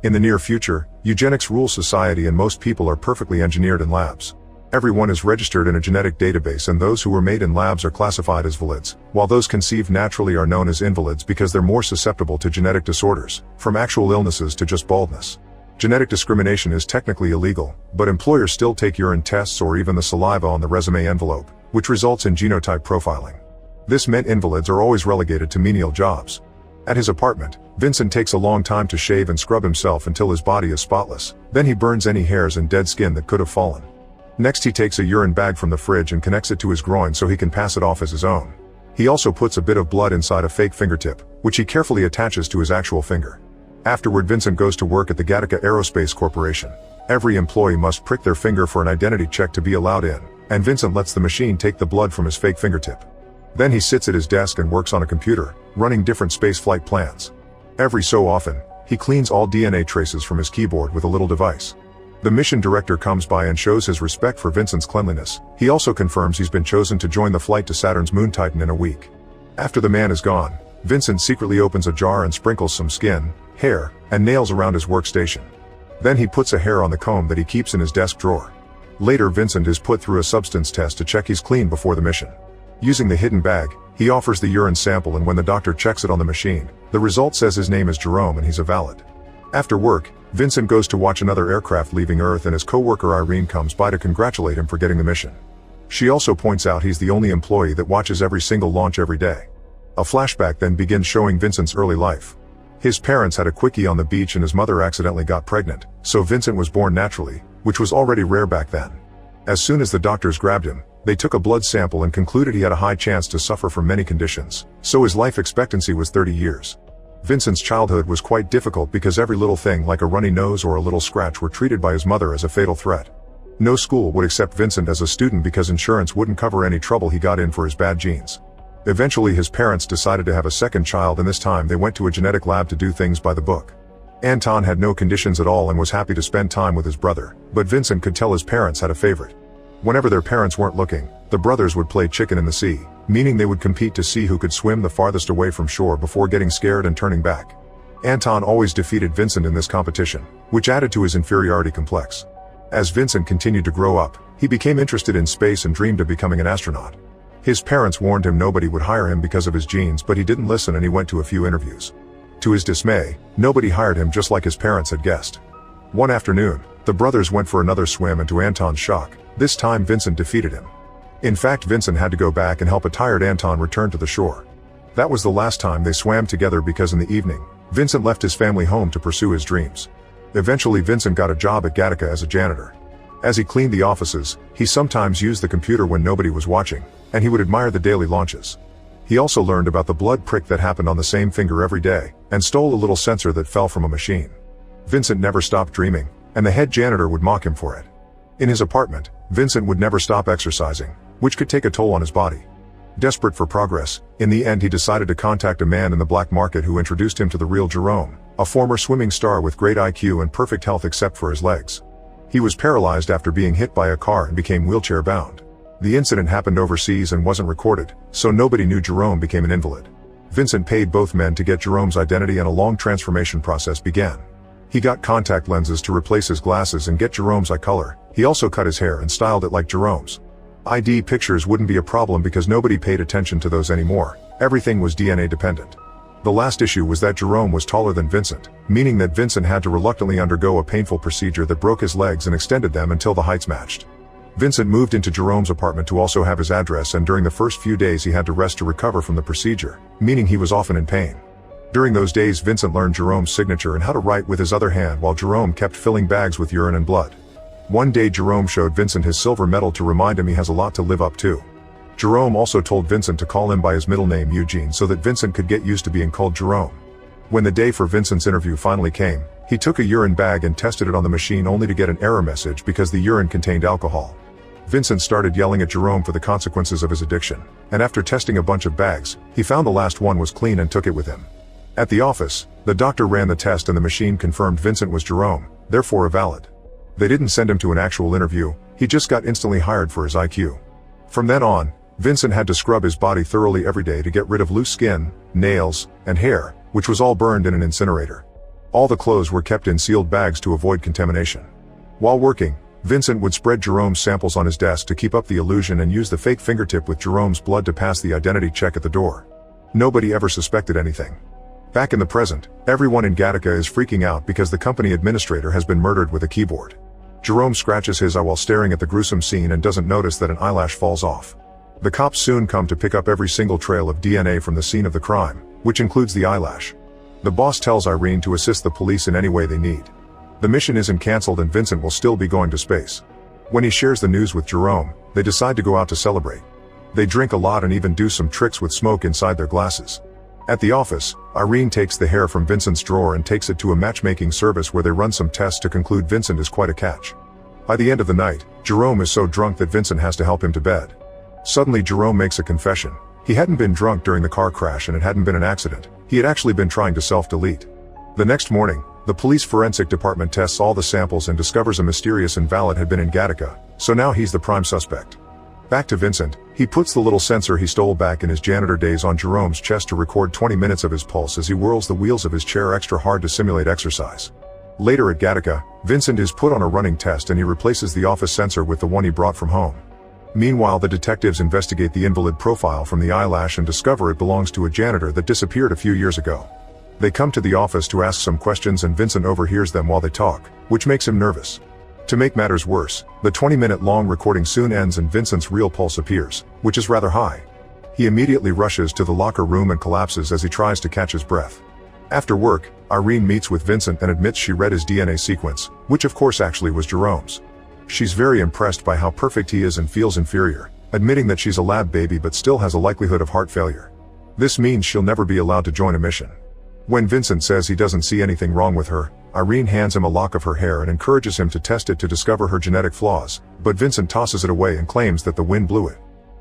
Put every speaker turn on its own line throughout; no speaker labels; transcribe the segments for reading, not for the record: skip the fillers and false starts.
In the near future, eugenics rules society and most people are perfectly engineered in labs. Everyone is registered in a genetic database and those who were made in labs are classified as valids, while those conceived naturally are known as invalids because they're more susceptible to genetic disorders, from actual illnesses to just baldness. Genetic discrimination is technically illegal, but employers still take urine tests or even the saliva on the resume envelope, which results in genotype profiling. This meant invalids are always relegated to menial jobs. At his apartment, Vincent takes a long time to shave and scrub himself until his body is spotless, then he burns any hairs and dead skin that could have fallen. Next he takes a urine bag from the fridge and connects it to his groin so he can pass it off as his own. He also puts a bit of blood inside a fake fingertip, which he carefully attaches to his actual finger. Afterward, Vincent goes to work at the Gattaca Aerospace Corporation. Every employee must prick their finger for an identity check to be allowed in, and Vincent lets the machine take the blood from his fake fingertip. Then he sits at his desk and works on a computer, running different spaceflight plans. Every so often, he cleans all DNA traces from his keyboard with a little device. The mission director comes by and shows his respect for Vincent's cleanliness. He also confirms he's been chosen to join the flight to Saturn's moon Titan in a week. After the man is gone, Vincent secretly opens a jar and sprinkles some skin, hair, and nails around his workstation. Then he puts a hair on the comb that he keeps in his desk drawer. Later, Vincent is put through a substance test to check he's clean before the mission. Using the hidden bag, he offers the urine sample, and when the doctor checks it on the machine, the result says his name is Jerome and he's a valid. After work, Vincent goes to watch another aircraft leaving Earth and his co-worker Irene comes by to congratulate him for getting the mission. She also points out he's the only employee that watches every single launch every day. A flashback then begins showing Vincent's early life. His parents had a quickie on the beach and his mother accidentally got pregnant, so Vincent was born naturally, which was already rare back then. As soon as the doctors grabbed him, they took a blood sample and concluded he had a high chance to suffer from many conditions, so his life expectancy was 30 years. Vincent's childhood was quite difficult because every little thing like a runny nose or a little scratch were treated by his mother as a fatal threat. No school would accept Vincent as a student because insurance wouldn't cover any trouble he got in for his bad genes. Eventually his parents decided to have a second child, and this time they went to a genetic lab to do things by the book. Anton had no conditions at all and was happy to spend time with his brother, but Vincent could tell his parents had a favorite. Whenever their parents weren't looking, the brothers would play chicken in the sea, meaning they would compete to see who could swim the farthest away from shore before getting scared and turning back. Anton always defeated Vincent in this competition, which added to his inferiority complex. As Vincent continued to grow up, he became interested in space and dreamed of becoming an astronaut. His parents warned him nobody would hire him because of his genes, but he didn't listen and he went to a few interviews. To his dismay, nobody hired him, just like his parents had guessed. One afternoon, the brothers went for another swim, and to Anton's shock, this time Vincent defeated him. In fact, Vincent had to go back and help a tired Anton return to the shore. That was the last time they swam together because in the evening, Vincent left his family home to pursue his dreams. Eventually Vincent got a job at Gattaca as a janitor. As he cleaned the offices, he sometimes used the computer when nobody was watching, and he would admire the daily launches. He also learned about the blood prick that happened on the same finger every day, and stole a little sensor that fell from a machine. Vincent never stopped dreaming, and the head janitor would mock him for it. In his apartment, Vincent would never stop exercising, which could take a toll on his body. Desperate for progress, in the end he decided to contact a man in the black market who introduced him to the real Jerome, a former swimming star with great IQ and perfect health except for his legs. He was paralyzed after being hit by a car and became wheelchair-bound. The incident happened overseas and wasn't recorded, so nobody knew Jerome became an invalid. Vincent paid both men to get Jerome's identity, and a long transformation process began. He got contact lenses to replace his glasses and get Jerome's eye color. He also cut his hair and styled it like Jerome's. ID pictures wouldn't be a problem because nobody paid attention to those anymore. Everything was DNA dependent. The last issue was that Jerome was taller than Vincent, meaning that Vincent had to reluctantly undergo a painful procedure that broke his legs and extended them until the heights matched. Vincent moved into Jerome's apartment to also have his address, and during the first few days he had to rest to recover from the procedure, meaning he was often in pain. During those days Vincent learned Jerome's signature and how to write with his other hand while Jerome kept filling bags with urine and blood. One day Jerome showed Vincent his silver medal to remind him he has a lot to live up to. Jerome also told Vincent to call him by his middle name Eugene so that Vincent could get used to being called Jerome. When the day for Vincent's interview finally came, he took a urine bag and tested it on the machine only to get an error message because the urine contained alcohol. Vincent started yelling at Jerome for the consequences of his addiction, and after testing a bunch of bags, he found the last one was clean and took it with him. At the office, the doctor ran the test and the machine confirmed Vincent was Jerome, therefore a valid. They didn't send him to an actual interview, he just got instantly hired for his IQ. From then on, Vincent had to scrub his body thoroughly every day to get rid of loose skin, nails, and hair, which was all burned in an incinerator. All the clothes were kept in sealed bags to avoid contamination. While working, Vincent would spread Jerome's samples on his desk to keep up the illusion and use the fake fingertip with Jerome's blood to pass the identity check at the door. Nobody ever suspected anything. Back in the present, everyone in Gattaca is freaking out because the company administrator has been murdered with a keyboard. Jerome scratches his eye while staring at the gruesome scene and doesn't notice that an eyelash falls off. The cops soon come to pick up every single trail of DNA from the scene of the crime, which includes the eyelash. The boss tells Irene to assist the police in any way they need. The mission isn't cancelled and Vincent will still be going to space. When he shares the news with Jerome, they decide to go out to celebrate. They drink a lot and even do some tricks with smoke inside their glasses. At the office, Irene takes the hair from Vincent's drawer and takes it to a matchmaking service where they run some tests to conclude Vincent is quite a catch. By the end of the night, Jerome is so drunk that Vincent has to help him to bed. Suddenly Jerome makes a confession. He hadn't been drunk during the car crash and it hadn't been an accident. He had actually been trying to self-delete. The next morning, the police forensic department tests all the samples and discovers a mysterious invalid had been in Gattaca, so now he's the prime suspect. Back to Vincent, he puts the little sensor he stole back in his janitor days on Jerome's chest to record 20 minutes of his pulse as he whirls the wheels of his chair extra hard to simulate exercise. Later at Gattaca, Vincent is put on a running test and he replaces the office sensor with the one he brought from home. Meanwhile, the detectives investigate the invalid profile from the eyelash and discover it belongs to a janitor that disappeared a few years ago. They come to the office to ask some questions and Vincent overhears them while they talk, which makes him nervous. To make matters worse, the 20-minute-long recording soon ends and Vincent's real pulse appears, which is rather high. He immediately rushes to the locker room and collapses as he tries to catch his breath. After work, Irene meets with Vincent and admits she read his DNA sequence, which of course actually was Jerome's. She's very impressed by how perfect he is and feels inferior, admitting that she's a lab baby but still has a likelihood of heart failure. This means she'll never be allowed to join a mission. When Vincent says he doesn't see anything wrong with her, Irene hands him a lock of her hair and encourages him to test it to discover her genetic flaws, but Vincent tosses it away and claims that the wind blew it.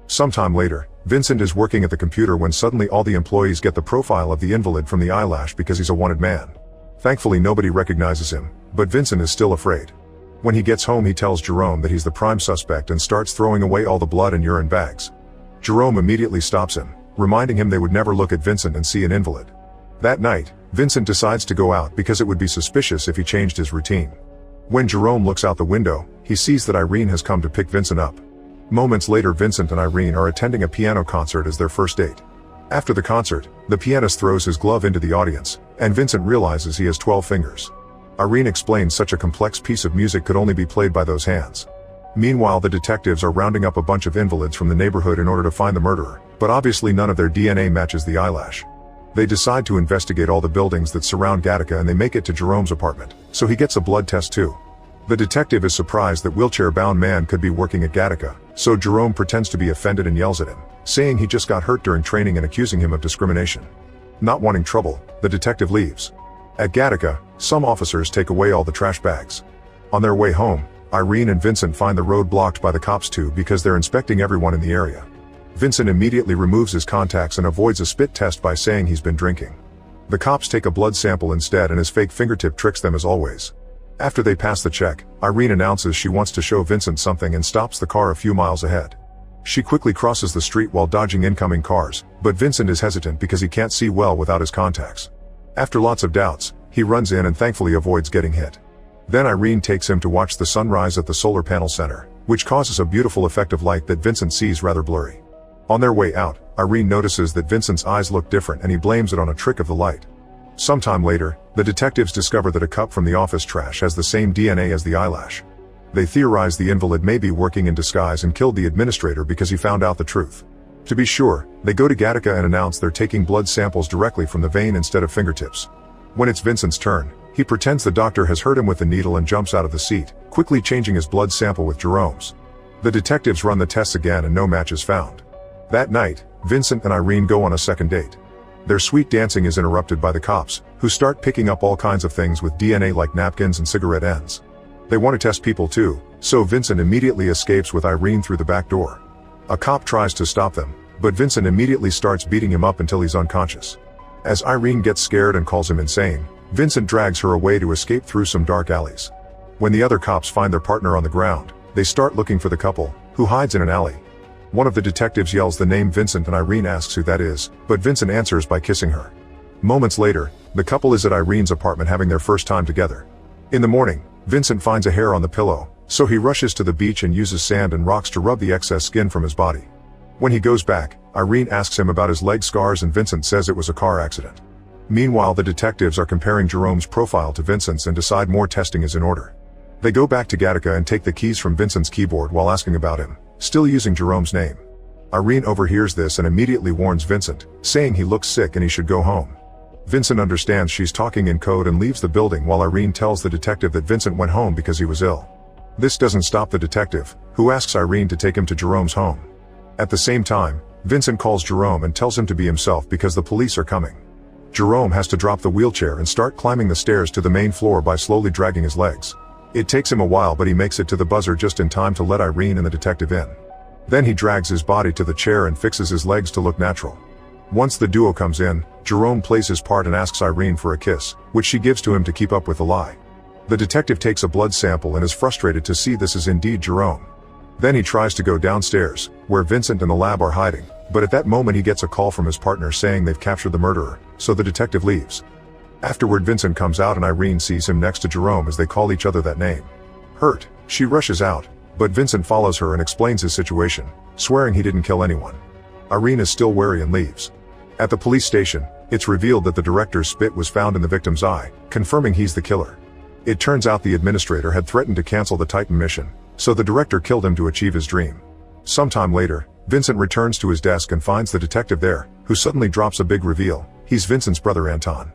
Sometime later, Vincent is working at the computer when suddenly all the employees get the profile of the invalid from the eyelash because he's a wanted man. Thankfully nobody recognizes him, but Vincent is still afraid. When he gets home he tells Jerome that he's the prime suspect and starts throwing away all the blood and urine bags. Jerome immediately stops him, reminding him they would never look at Vincent and see an invalid. That night, Vincent decides to go out because it would be suspicious if he changed his routine. When Jerome looks out the window, he sees that Irene has come to pick Vincent up. Moments later Vincent and Irene are attending a piano concert as their first date. After the concert, the pianist throws his glove into the audience, and Vincent realizes he has 12 fingers. Irene explains such a complex piece of music could only be played by those hands. Meanwhile, the detectives are rounding up a bunch of invalids from the neighborhood in order to find the murderer, but obviously none of their DNA matches the eyelash. They decide to investigate all the buildings that surround Gattaca and they make it to Jerome's apartment, so he gets a blood test too. The detective is surprised that wheelchair-bound man could be working at Gattaca, so Jerome pretends to be offended and yells at him, saying he just got hurt during training and accusing him of discrimination. Not wanting trouble, the detective leaves. At Gattaca, some officers take away all the trash bags. On their way home, Irene and Vincent find the road blocked by the cops too because they're inspecting everyone in the area. Vincent immediately removes his contacts and avoids a spit test by saying he's been drinking. The cops take a blood sample instead and his fake fingertip tricks them as always. After they pass the check, Irene announces she wants to show Vincent something and stops the car a few miles ahead. She quickly crosses the street while dodging incoming cars, but Vincent is hesitant because he can't see well without his contacts. After lots of doubts, he runs in and thankfully avoids getting hit. Then Irene takes him to watch the sunrise at the solar panel center, which causes a beautiful effect of light that Vincent sees rather blurry. On their way out, Irene notices that Vincent's eyes look different and he blames it on a trick of the light. Sometime later, the detectives discover that a cup from the office trash has the same DNA as the eyelash. They theorize the invalid may be working in disguise and killed the administrator because he found out the truth. To be sure, they go to Gattaca and announce they're taking blood samples directly from the vein instead of fingertips. When it's Vincent's turn, he pretends the doctor has hurt him with the needle and jumps out of the seat, quickly changing his blood sample with Jerome's. The detectives run the tests again and no match is found. That night, Vincent and Irene go on a second date. Their sweet dancing is interrupted by the cops, who start picking up all kinds of things with DNA like napkins and cigarette ends. They want to test people too, so Vincent immediately escapes with Irene through the back door. A cop tries to stop them, but Vincent immediately starts beating him up until he's unconscious. As Irene gets scared and calls him insane, Vincent drags her away to escape through some dark alleys. When the other cops find their partner on the ground, they start looking for the couple, who hides in an alley. One of the detectives yells the name Vincent and Irene asks who that is, but Vincent answers by kissing her. Moments later, the couple is at Irene's apartment having their first time together. In the morning, Vincent finds a hair on the pillow, so he rushes to the beach and uses sand and rocks to rub the excess skin from his body. When he goes back, Irene asks him about his leg scars and Vincent says it was a car accident. Meanwhile, the detectives are comparing Jerome's profile to Vincent's and decide more testing is in order. They go back to Gattaca and take the keys from Vincent's keyboard while asking about him, still using Jerome's name. Irene overhears this and immediately warns Vincent, saying he looks sick and he should go home. Vincent understands she's talking in code and leaves the building while Irene tells the detective that Vincent went home because he was ill. This doesn't stop the detective, who asks Irene to take him to Jerome's home. At the same time, Vincent calls Jerome and tells him to be himself because the police are coming. Jerome has to drop the wheelchair and start climbing the stairs to the main floor by slowly dragging his legs. It takes him a while, but he makes it to the buzzer just in time to let Irene and the detective in. Then he drags his body to the chair and fixes his legs to look natural. Once the duo comes in, Jerome plays his part and asks Irene for a kiss, which she gives to him to keep up with the lie. The detective takes a blood sample and is frustrated to see this is indeed Jerome. Then he tries to go downstairs, where Vincent and the lab are hiding, but at that moment he gets a call from his partner saying they've captured the murderer, so the detective leaves. Afterward, Vincent comes out and Irene sees him next to Jerome as they call each other that name. Hurt, she rushes out, but Vincent follows her and explains his situation, swearing he didn't kill anyone. Irene is still wary and leaves. At the police station, it's revealed that the director's spit was found in the victim's eye, confirming he's the killer. It turns out the administrator had threatened to cancel the Titan mission, so the director killed him to achieve his dream. Sometime later, Vincent returns to his desk and finds the detective there, who suddenly drops a big reveal. He's Vincent's brother Anton.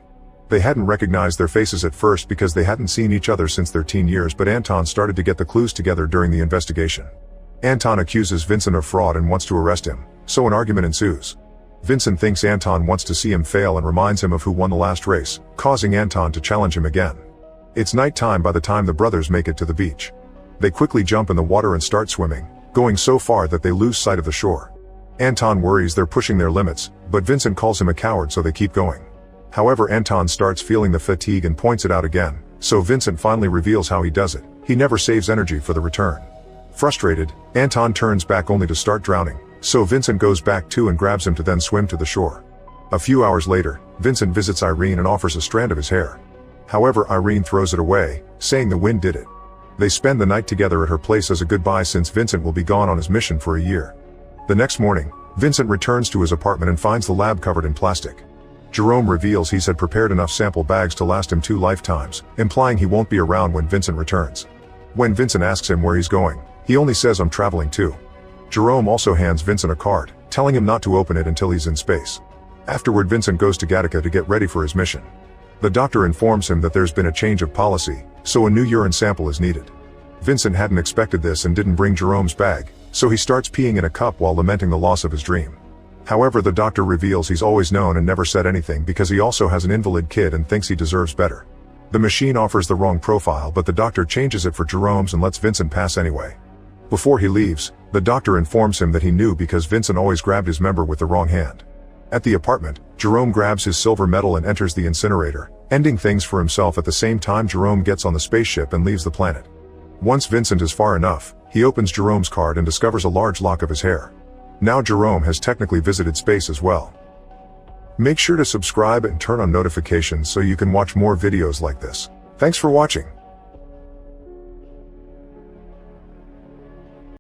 They hadn't recognized their faces at first because they hadn't seen each other since their teen years, but Anton started to get the clues together during the investigation. Anton accuses Vincent of fraud and wants to arrest him, so an argument ensues. Vincent thinks Anton wants to see him fail and reminds him of who won the last race, causing Anton to challenge him again. It's night time by the time the brothers make it to the beach. They quickly jump in the water and start swimming, going so far that they lose sight of the shore. Anton worries they're pushing their limits, but Vincent calls him a coward, so they keep going. However, Anton starts feeling the fatigue and points it out again, so Vincent finally reveals how he does it. He never saves energy for the return. Frustrated, Anton turns back only to start drowning, so Vincent goes back too and grabs him to then swim to the shore. A few hours later, Vincent visits Irene and offers a strand of his hair. However, Irene throws it away, saying the wind did it. They spend the night together at her place as a goodbye since Vincent will be gone on his mission for a year. The next morning, Vincent returns to his apartment and finds the lab covered in plastic. Jerome reveals he's had prepared enough sample bags to last him 2 lifetimes, implying he won't be around when Vincent returns. When Vincent asks him where he's going, he only says I'm traveling too. Jerome also hands Vincent a card, telling him not to open it until he's in space. Afterward, Vincent goes to Gattaca to get ready for his mission. The doctor informs him that there's been a change of policy, so a new urine sample is needed. Vincent hadn't expected this and didn't bring Jerome's bag, so he starts peeing in a cup while lamenting the loss of his dream. However, the doctor reveals he's always known and never said anything because he also has an invalid kid and thinks he deserves better. The machine offers the wrong profile, but the doctor changes it for Jerome's and lets Vincent pass anyway. Before he leaves, the doctor informs him that he knew because Vincent always grabbed his member with the wrong hand. At the apartment, Jerome grabs his silver medal and enters the incinerator, ending things for himself. At the same time, Jerome gets on the spaceship and leaves the planet. Once Vincent is far enough, he opens Jerome's card and discovers a large lock of his hair. Now Jerome has technically visited space as well. Make sure to subscribe and turn on notifications so you can watch more videos like this. Thanks for watching.